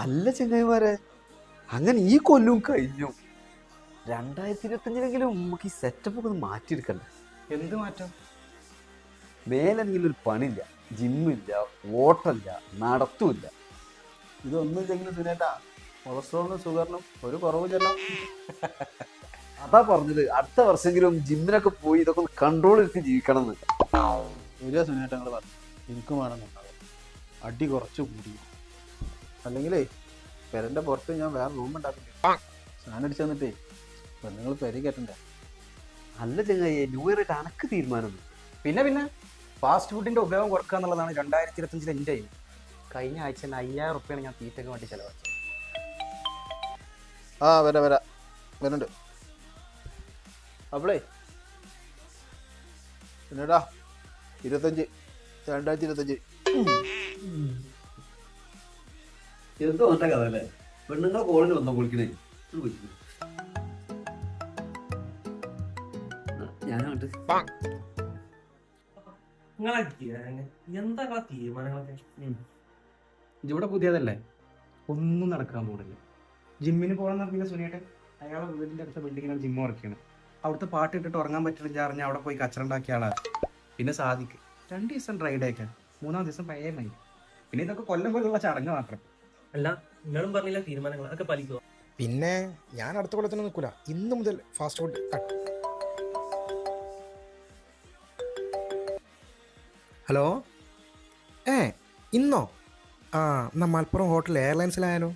അല്ല ചെങ്ങായിമാരെ, അങ്ങനെ ഈ കൊല്ലവും കഴിഞ്ഞു. 2025 നമുക്ക് ഈ സെറ്റപ്പ് ഒക്കെ ഒന്ന് മാറ്റിയെടുക്കണ്ടേ? എന്ത് മാറ്റം? മേലെങ്കിലും ഒരു പണിയില്ല, ജിമ്മില്ല, ഓട്ടമില്ല, നടത്തുമില്ല. ഇതൊന്നും ഇല്ലെങ്കിലും സുനേട്ടാ, കൊളസ്ട്രോളിനും ഷുഗറിനും ഒരു കുറവ് ചെല്ലാം. അതാ പറഞ്ഞത്, അടുത്ത വർഷമെങ്കിലും ജിമ്മിനൊക്കെ പോയി ഇതൊക്കെ ഒന്ന് കൺട്രോൾ എടുത്ത് ജീവിക്കണം എന്ന്. ശരിയാ സുനേട്ട, നിങ്ങൾ പറഞ്ഞു. എനിക്കും വേണമെന്നുണ്ടാവും. അടി കുറച്ച് കൂടി. അല്ലെങ്കിലേ പെരൻ്റെ പുറത്ത് ഞാൻ വേറെ റൂം ഉണ്ടാക്കില്ല. സാധനം അടിച്ചു തന്നിട്ടേ നിങ്ങൾ പെര കയറ്റണ്ടേ? അല്ല ചെങ്ങായി, ന്യൂ ഇയർ കണക്ക് തീരുമാനം. പിന്നെ ഫാസ്റ്റ് ഫുഡിന്റെ ഉപയോഗം കുറക്കുക എന്നുള്ളതാണ് 2025 എൻ്റെ എയിം. കഴിഞ്ഞ ആഴ്ച തന്നെ 5000 റുപ്യാണ് ഞാൻ തീറ്റയ്ക്ക് വേണ്ടി ചെലവാക്കിയത്. ആ വരുന്നുണ്ട്. അപ്പളേ പിന്നെടാ 2025 എന്തോ കഥ അല്ലേ? പെണ്ണുങ്ങളെ കോളിന് വന്നോ കുളിക്കണേ? ഞാനങ്ങോട്ട് എന്താ തീരുമാനങ്ങളൊക്കെ? ഇവിടെ പുതിയതല്ലേ, ഒന്നും നടക്കാൻ പോകുന്നില്ല. ജിമ്മിന് പോകാൻ നടക്കുന്ന സുനിയേട്ടൻ അയാളെ വീടിന്റെ അടുത്ത ബിൽഡിങ്ങിലാണ് ജിമ്മ് വർക്കാണ്. അവിടുത്തെ പാട്ട് ഇട്ടിട്ട് ഉറങ്ങാൻ പറ്റില്ല അറിഞ്ഞാൽ അവിടെ പോയി കച്ചറ ഉണ്ടാക്കിയ ആളാണ്. പിന്നെ സാധിക്ക് 2 ദിവസം ഡ്രൈ ഡേ ഒക്കെ, 3-ാം ദിവസം പഴയ മൈ. പിന്നെ ഇതൊക്കെ കൊല്ലമുള്ള ചടങ്ങ് മാത്രം. അല്ല, നിങ്ങളും പറഞ്ഞില്ല തീരുമാനങ്ങൾ അതൊക്കെ പാലിക്കുക. പിന്നെ ഞാൻ അടുത്ത കൊല്ലത്തിന് നിൽക്കൂല. ഇന്ന് മുതൽ ഫാസ്റ്റ് ഫുഡ് കട്ട്. ഹലോ, ഇന്നോ? ആ, എന്നാൽ മലപ്പുറം ഹോട്ടൽ എയർലൈൻസിലായാലോ?